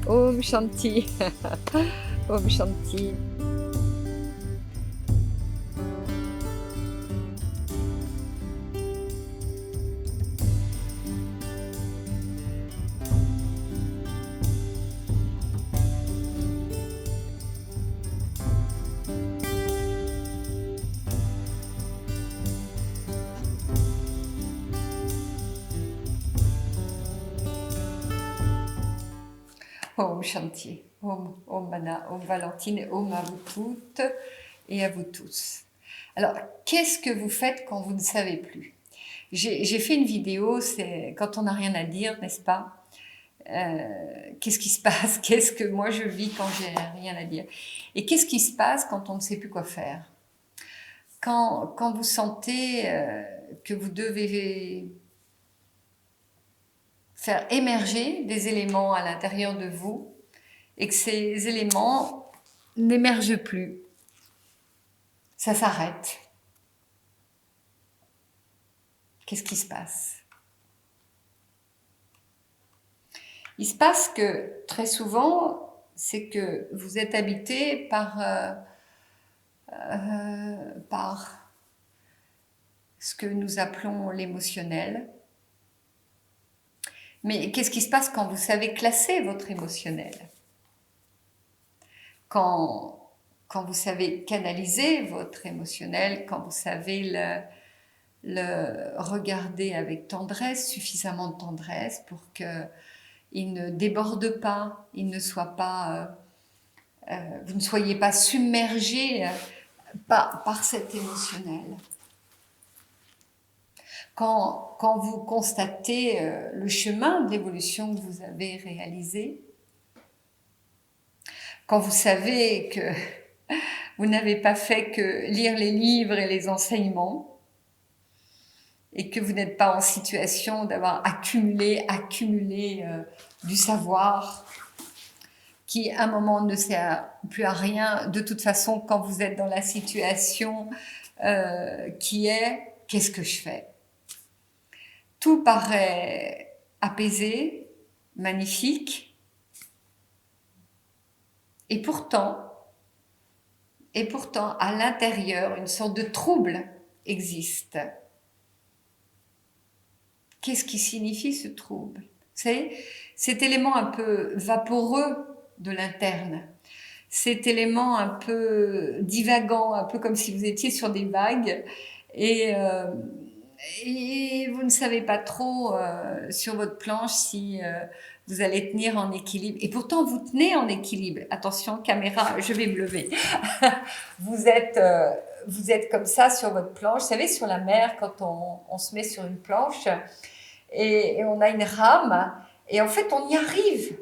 Om Shanti. Om Shanti. Om Shanti. Om Mana, Om Valentine, et Om à vous toutes et à vous tous. Alors, qu'est-ce que vous faites quand vous ne savez plus? J'ai fait une vidéo, c'est quand on n'a rien à dire, n'est-ce pas? Qu'est-ce qui se passe? Qu'est-ce que moi je vis quand j'ai rien à dire? Et qu'est-ce qui se passe quand on ne sait plus quoi faire? Quand vous sentez que vous devez faire émerger des éléments à l'intérieur de vous et que ces éléments n'émergent plus, ça s'arrête. Qu'est-ce qui se passe? Il se passe que très souvent, c'est que vous êtes habité par ce que nous appelons l'émotionnel. Mais qu'est-ce qui se passe quand vous savez classer votre émotionnel? Quand vous savez canaliser votre émotionnel, quand vous savez le regarder avec tendresse, suffisamment de tendresse pour qu'il ne déborde pas, il ne soit pas, vous ne soyez pas submergé par cet émotionnel. Quand vous constatez le chemin de l'évolution que vous avez réalisé, quand vous savez que vous n'avez pas fait que lire les livres et les enseignements, et que vous n'êtes pas en situation d'avoir accumulé du savoir, qui à un moment ne sert plus à rien. De toute façon, quand vous êtes dans la situation qui est « qu'est-ce que je fais ?» Tout paraît apaisé, magnifique, et pourtant, à l'intérieur, une sorte de trouble existe. Qu'est-ce qui signifie ce trouble? Vous savez, cet élément un peu vaporeux de l'interne, cet élément un peu divagant, un peu comme si vous étiez sur des vagues, et vous ne savez pas trop sur votre planche si vous allez tenir en équilibre. Et pourtant, vous tenez en équilibre. Attention, caméra, je vais me lever. Vous êtes comme ça sur votre planche. Vous savez, sur la mer, quand on se met sur une planche et on a une rame, et en fait, on y arrive.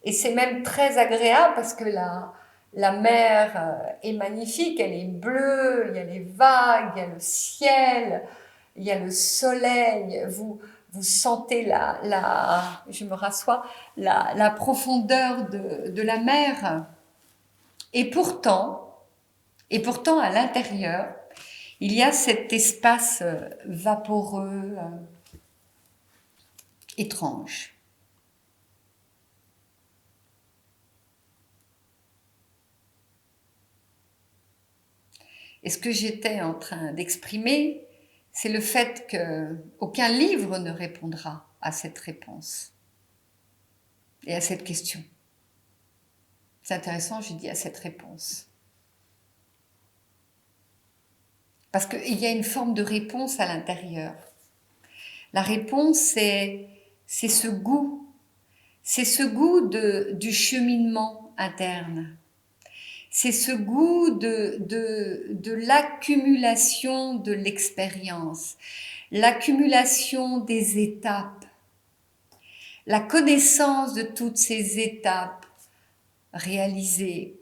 Et c'est même très agréable parce que la mer est magnifique, elle est bleue, il y a les vagues, il y a le ciel, il y a le soleil, vous sentez je me rassois, la profondeur de la mer. Et pourtant, à l'intérieur, il y a cet espace vaporeux, étrange. Et ce que j'étais en train d'exprimer, c'est le fait qu'aucun livre ne répondra à cette réponse et à cette question. C'est intéressant, je dis à cette réponse. Parce qu'il y a une forme de réponse à l'intérieur. La réponse, c'est ce goût. C'est ce goût du cheminement interne. C'est ce goût de l'accumulation de l'expérience, l'accumulation des étapes, la connaissance de toutes ces étapes réalisées.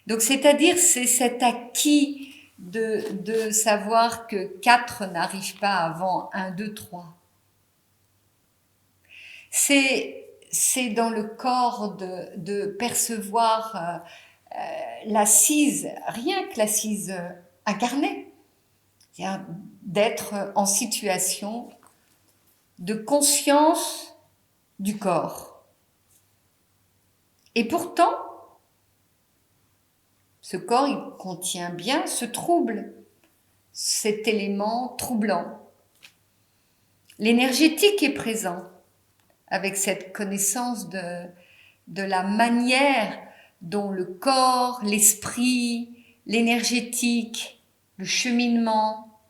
Donc, c'est-à-dire, c'est cet acquis de savoir que 4 n'arrive pas avant 1, 2, 3. C'est dans le corps de percevoir l'assise, rien que l'assise incarnée, c'est-à-dire d'être en situation de conscience du corps. Et pourtant, ce corps, il contient bien ce trouble, cet élément troublant. L'énergétique est présent avec cette connaissance de la manière dont le corps, l'esprit, l'énergétique, le cheminement,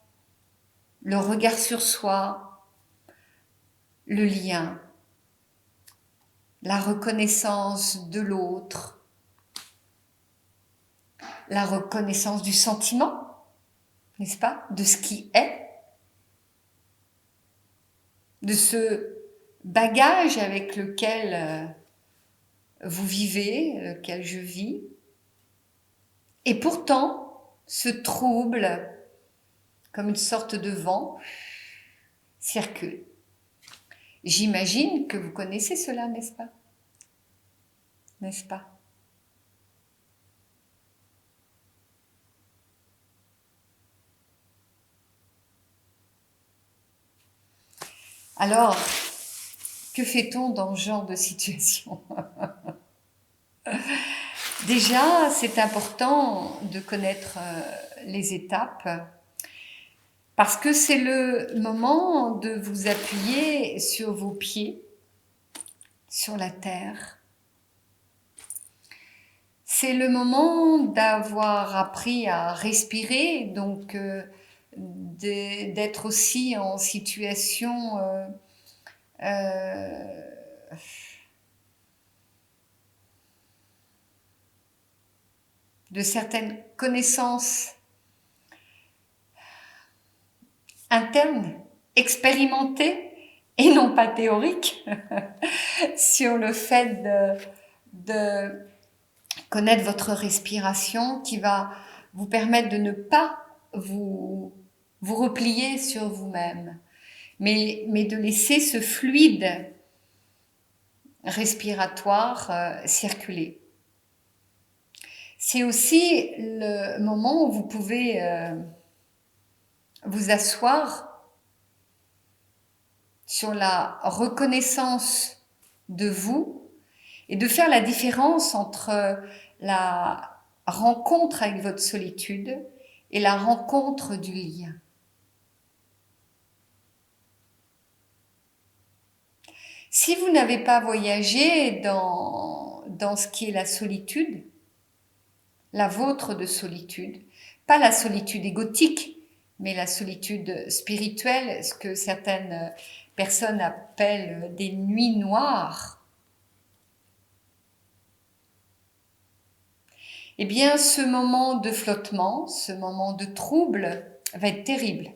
le regard sur soi, le lien, la reconnaissance de l'autre, la reconnaissance du sentiment, n'est-ce pas, de ce qui est, de ce bagage avec lequel vous vivez, lequel je vis. Et pourtant, ce trouble, comme une sorte de vent, circule. J'imagine que vous connaissez cela, n'est-ce pas? N'est-ce pas? Alors, que fait-on dans ce genre de situation? Déjà, c'est important de connaître les étapes parce que c'est le moment de vous appuyer sur vos pieds, sur la terre. C'est le moment d'avoir appris à respirer, donc d'être aussi en situation de certaines connaissances internes, expérimentées et non pas théoriques sur le fait de connaître votre respiration qui va vous permettre de ne pas vous replier sur vous-même, mais de laisser ce fluide respiratoire circuler. C'est aussi le moment où vous pouvez vous asseoir sur la reconnaissance de vous et de faire la différence entre la rencontre avec votre solitude et la rencontre du lien. Si vous n'avez pas voyagé dans ce qui est la solitude, la vôtre de solitude, pas la solitude égotique, mais la solitude spirituelle, ce que certaines personnes appellent des nuits noires, eh bien, ce moment de flottement, ce moment de trouble va être terrible,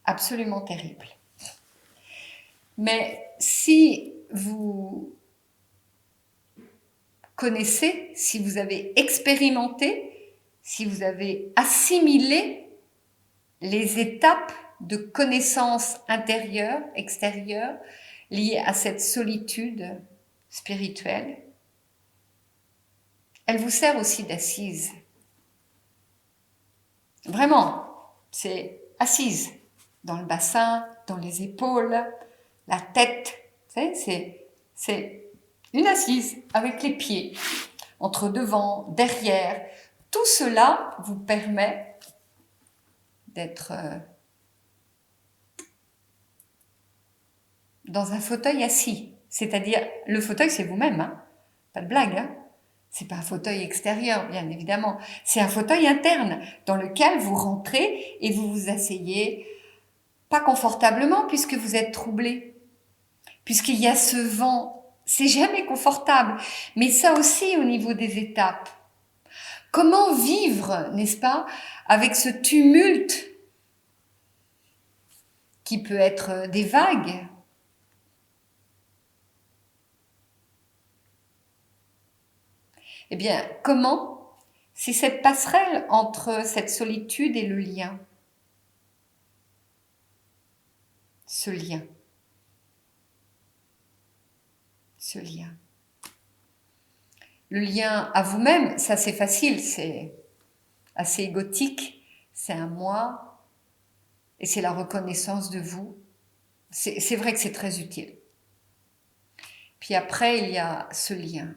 absolument terrible. Mais si vous connaissez, si vous avez expérimenté, si vous avez assimilé les étapes de connaissance intérieure, extérieure, liées à cette solitude spirituelle, elle vous sert aussi d'assise. Vraiment, c'est assise dans le bassin, dans les épaules, la tête. Vous savez, c'est une assise avec les pieds, entre devant, derrière. Tout cela vous permet d'être dans un fauteuil assis. C'est-à-dire, le fauteuil, c'est vous-même, hein, pas de blague, hein. C'est pas un fauteuil extérieur, bien évidemment. C'est un fauteuil interne dans lequel vous rentrez et vous vous asseyez, pas confortablement puisque vous êtes troublé, puisqu'il y a ce vent. C'est jamais confortable. Mais ça aussi au niveau des étapes. Comment vivre, n'est-ce pas, avec ce tumulte qui peut être des vagues, eh bien, comment? C'est cette passerelle entre cette solitude et le lien. Ce lien. Ce lien. Le lien à vous-même, ça c'est facile, c'est assez égotique, c'est un moi, et c'est la reconnaissance de vous. C'est vrai que c'est très utile. Puis après, il y a ce lien.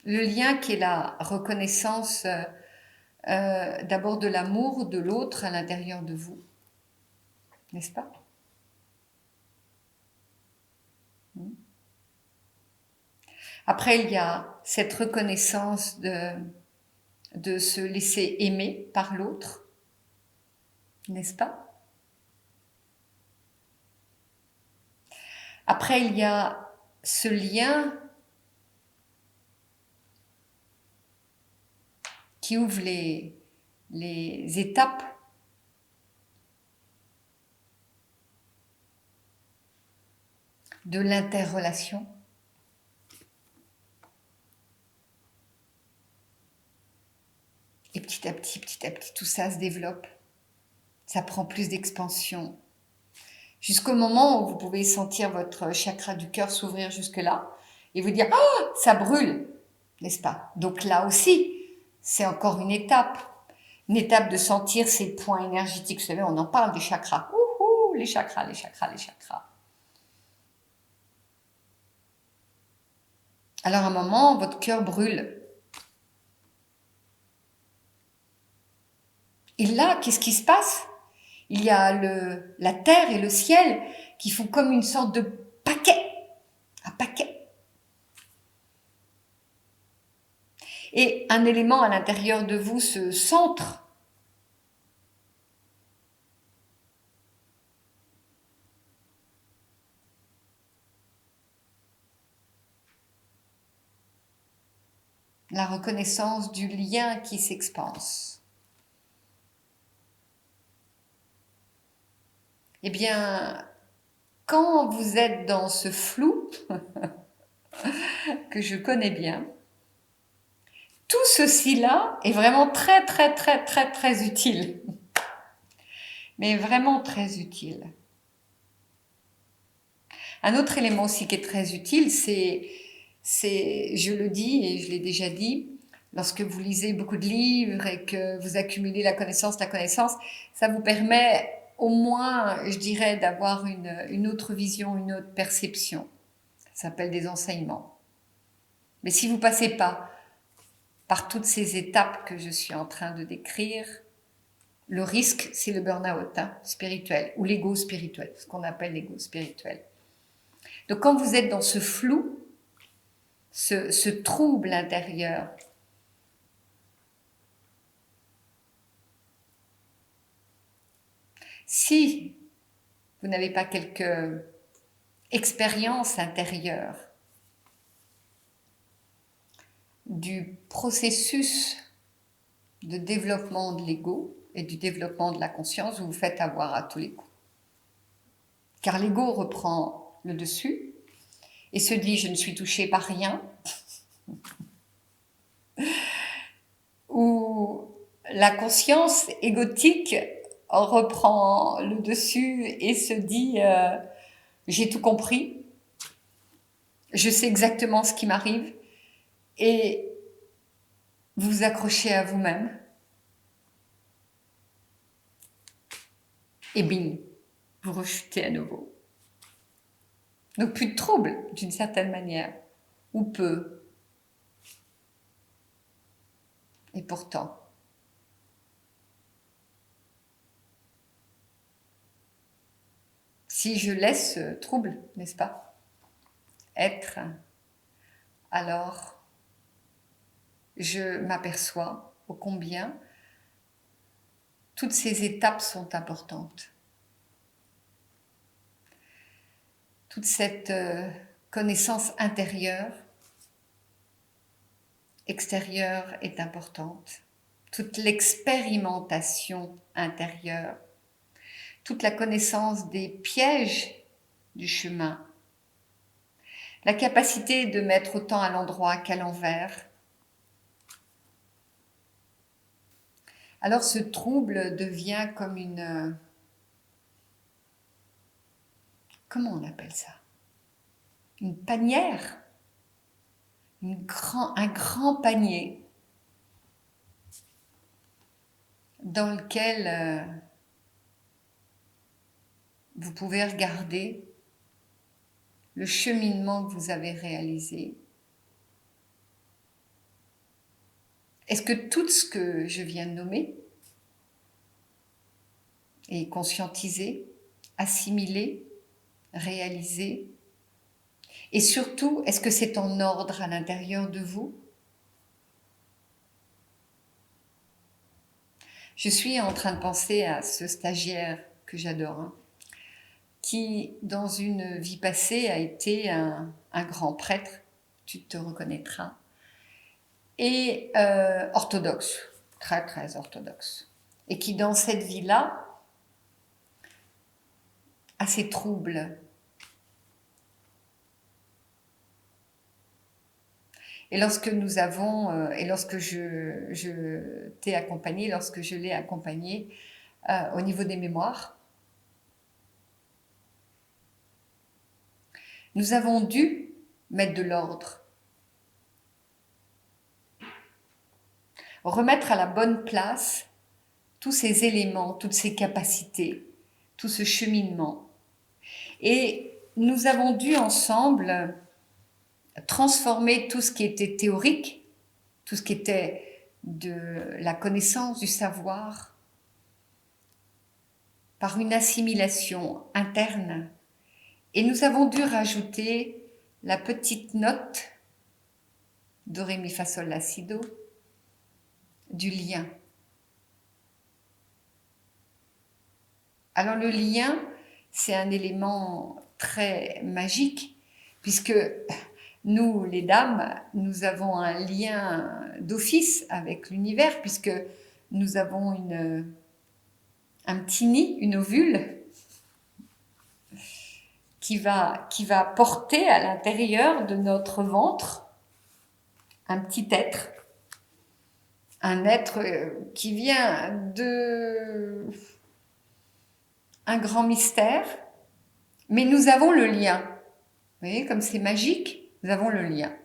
Le lien qui est la reconnaissance d'abord de l'amour de l'autre à l'intérieur de vous, n'est-ce pas? Après, il y a cette reconnaissance de se laisser aimer par l'autre, n'est-ce pas? Après, il y a ce lien qui ouvre les étapes de l'interrelation. Et petit à petit, tout ça se développe. Ça prend plus d'expansion. Jusqu'au moment où vous pouvez sentir votre chakra du cœur s'ouvrir jusque-là et vous dire « Ah, ça brûle !» N'est-ce pas? Donc là aussi, c'est encore une étape. Une étape de sentir ces points énergétiques. Vous savez, on en parle des chakras. Ouhou, les chakras, les chakras, les chakras. Alors à un moment, votre cœur brûle. Et là, qu'est-ce qui se passe? Il y a la terre et le ciel qui font comme une sorte de paquet. Un paquet. Et un élément à l'intérieur de vous se centre. La reconnaissance du lien qui s'expanse. Eh bien, quand vous êtes dans ce flou, que je connais bien, tout ceci-là est vraiment très, très, très, très, très utile. Mais vraiment très utile. Un autre élément aussi qui est très utile, c'est, je le dis et je l'ai déjà dit, lorsque vous lisez beaucoup de livres et que vous accumulez la connaissance, ça vous permet au moins, je dirais, d'avoir une autre vision, une autre perception. Ça s'appelle des enseignements. Mais si vous ne passez pas par toutes ces étapes que je suis en train de décrire, le risque, c'est le burn-out spirituel, ou l'ego spirituel, ce qu'on appelle l'ego spirituel. Donc quand vous êtes dans ce flou, ce trouble intérieur, si vous n'avez pas quelque expérience intérieure du processus de développement de l'ego et du développement de la conscience, vous vous faites avoir à tous les coups. Car l'ego reprend le dessus et se dit « je ne suis touché par rien » ou la conscience égotique reprend le dessus et se dit j'ai tout compris, je sais exactement ce qui m'arrive, et vous vous accrochez à vous-même et bing, vous rechutez à nouveau. Donc plus de trouble d'une certaine manière, ou peu. Et pourtant, si je laisse ce trouble, n'est-ce pas, être, alors je m'aperçois ô combien toutes ces étapes sont importantes. Toute cette connaissance intérieure, extérieure est importante. Toute l'expérimentation intérieure, toute la connaissance des pièges du chemin, la capacité de mettre autant à l'endroit qu'à l'envers. Alors ce trouble devient comme une... Comment on appelle ça? Une panière, un grand panier dans lequel vous pouvez regarder le cheminement que vous avez réalisé est-ce que tout ce que je viens de nommer est conscientisé, assimilé, réalisé? Et surtout, est-ce que c'est en ordre à l'intérieur de vous? Je suis en train de penser à ce stagiaire que j'adore, hein, qui, dans une vie passée, a été un grand prêtre, tu te reconnaîtras, et orthodoxe, très très orthodoxe, et qui, dans cette vie-là, a ses troubles. Et lorsque nous avons, et lorsque je t'ai accompagné, lorsque je l'ai accompagné au niveau des mémoires, nous avons dû mettre de l'ordre, remettre à la bonne place tous ces éléments, toutes ces capacités, tout ce cheminement. Et nous avons dû ensemble transformer tout ce qui était théorique, tout ce qui était de la connaissance, du savoir, par une assimilation interne. Et nous avons dû rajouter la petite note do, ré, mi, fa, sol, la, si, do du lien. Alors le lien, c'est un élément très magique, puisque nous, les dames, nous avons un lien d'office avec l'univers, puisque nous avons un petit nid, une ovule, qui va porter à l'intérieur de notre ventre un petit être, un être qui vient de un grand mystère, mais nous avons le lien. Vous voyez, comme c'est magique, nous avons le lien.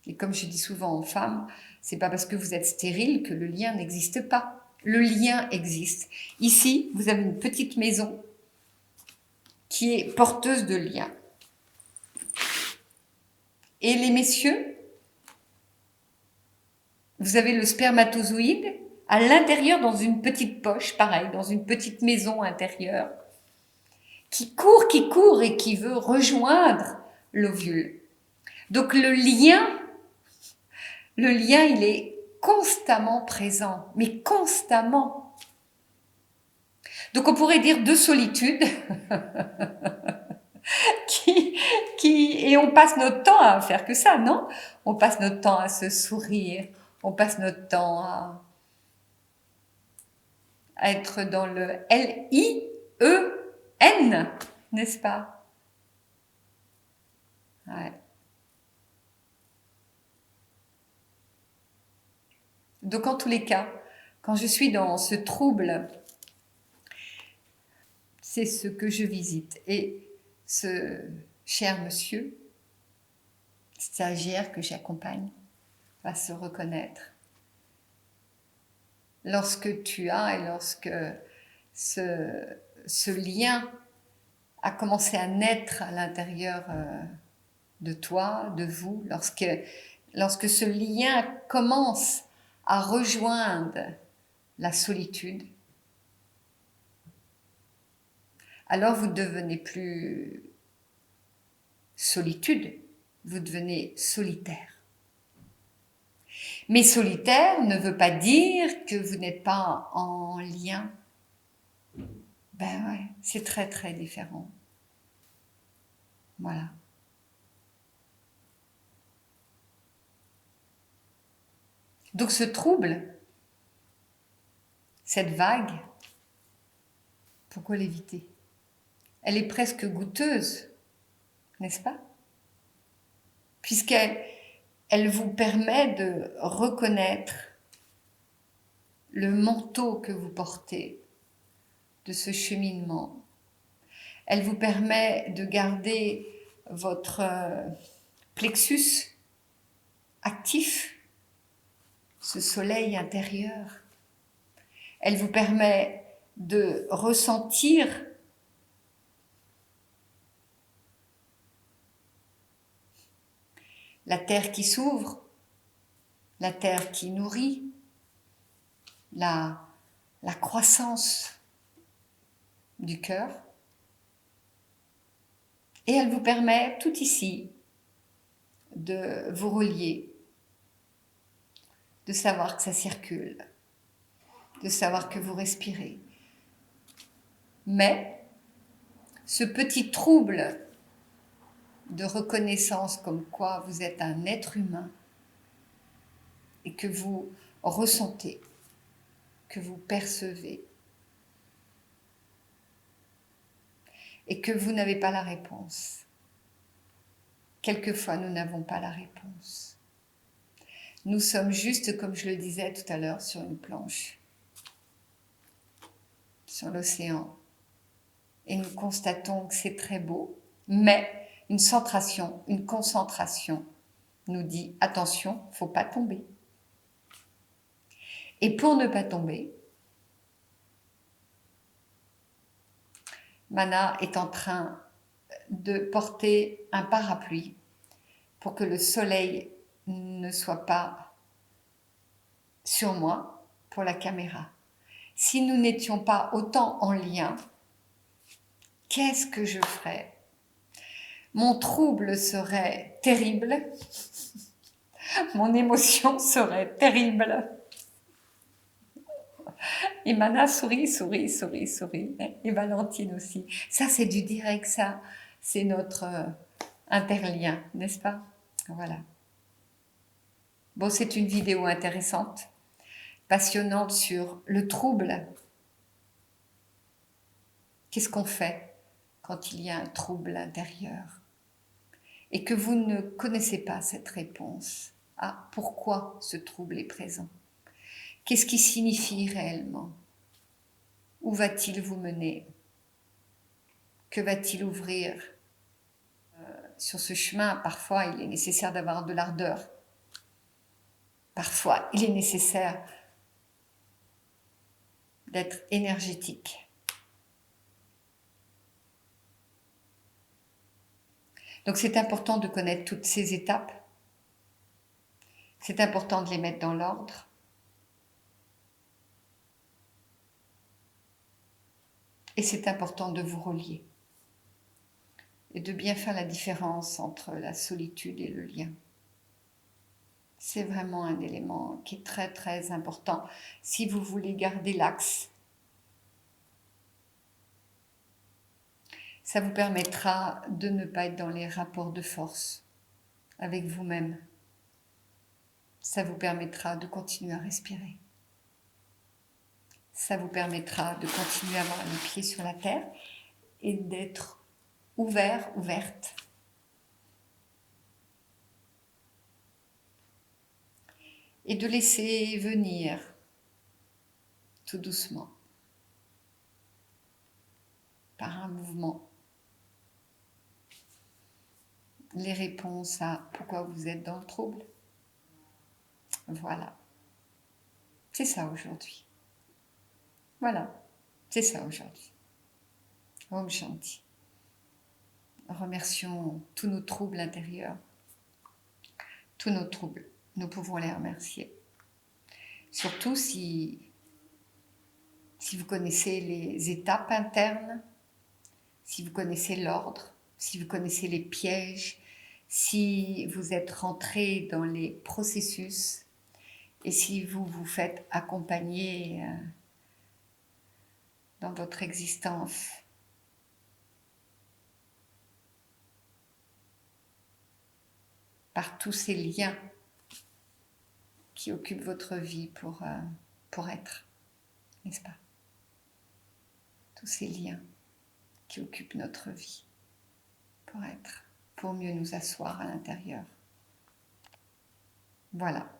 Et comme je dis souvent aux femmes, c'est pas parce que vous êtes stérile que le lien n'existe pas. Le lien existe. Ici, vous avez une petite maison qui est porteuse de liens. Et les messieurs, vous avez le spermatozoïde à l'intérieur dans une petite poche, pareil, dans une petite maison intérieure, qui court et qui veut rejoindre l'ovule. Donc le lien, il est constamment présent, mais constamment. Donc on pourrait dire de solitude, et on passe notre temps à faire que ça, non? On passe notre temps à se sourire, on passe notre temps à être dans le L-I-E-N, n'est-ce pas? Ouais. Donc en tous les cas, quand je suis dans ce trouble, c'est ce que je visite. Et ce cher monsieur, stagiaire que j'accompagne, va se reconnaître. Lorsque tu as et lorsque ce lien a commencé à naître à l'intérieur de toi, de vous, lorsque ce lien commence à rejoindre la solitude, alors vous ne devenez plus solitude, vous devenez solitaire. Mais solitaire ne veut pas dire que vous n'êtes pas en lien. Ben ouais, c'est très très différent. Voilà. Donc ce trouble, cette vague, pourquoi l'éviter? Elle est presque goûteuse, n'est-ce pas? Puisqu'elle vous permet de reconnaître le manteau que vous portez de ce cheminement. Elle vous permet de garder votre plexus actif, ce soleil intérieur. Elle vous permet de ressentir la terre qui s'ouvre, la terre qui nourrit, la croissance du cœur. Et elle vous permet tout ici de vous relier, de savoir que ça circule, de savoir que vous respirez. Mais ce petit trouble de reconnaissance comme quoi vous êtes un être humain et que vous ressentez, que vous percevez et que vous n'avez pas la réponse. Quelquefois, nous n'avons pas la réponse. Nous sommes juste, comme je le disais tout à l'heure, sur une planche, sur l'océan. Et nous constatons que c'est très beau, mais une centration, une concentration nous dit « attention, il ne faut pas tomber ». Et pour ne pas tomber, Mana est en train de porter un parapluie pour que le soleil ne soit pas sur moi pour la caméra. Si nous n'étions pas autant en lien, qu'est-ce que je ferais? Mon trouble serait terrible, mon émotion serait terrible. Et Mana sourit, sourit, sourit, sourit. Et Valentine aussi. Ça, c'est du direct, ça. C'est notre interlien, n'est-ce pas? Voilà. Bon, c'est une vidéo intéressante, passionnante sur le trouble. Qu'est-ce qu'on fait quand il y a un trouble intérieur et que vous ne connaissez pas cette réponse? Ah, pourquoi ce trouble est présent? Qu'est-ce qui signifie réellement? Où va-t-il vous mener? Que va-t-il ouvrir? Sur ce chemin, parfois, il est nécessaire d'avoir de l'ardeur. Parfois, il est nécessaire d'être énergétique. Donc, c'est important de connaître toutes ces étapes. C'est important de les mettre dans l'ordre. Et c'est important de vous relier. Et de bien faire la différence entre la solitude et le lien. C'est vraiment un élément qui est très très important si vous voulez garder l'axe. Ça vous permettra de ne pas être dans les rapports de force avec vous-même. Ça vous permettra de continuer à respirer. Ça vous permettra de continuer à avoir les pieds sur la terre et d'être ouvert, ouverte. Et de laisser venir tout doucement, par un mouvement, les réponses à pourquoi vous êtes dans le trouble. Voilà. C'est ça aujourd'hui. Voilà. C'est ça aujourd'hui. Om Shanti. Remercions tous nos troubles intérieurs. Tous nos troubles. Nous pouvons les remercier. Surtout si vous connaissez les étapes internes, si vous connaissez l'ordre, si vous connaissez les pièges, si vous êtes rentré dans les processus et si vous vous faites accompagner dans votre existence. Par tous ces liens qui occupent votre vie pour être, n'est-ce pas? Tous ces liens qui occupent notre vie pour être, pour mieux nous asseoir à l'intérieur. Voilà.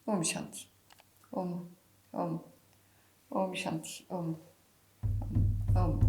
Om Shanti. Om. Om. Om Shanti. Om. Om. Om.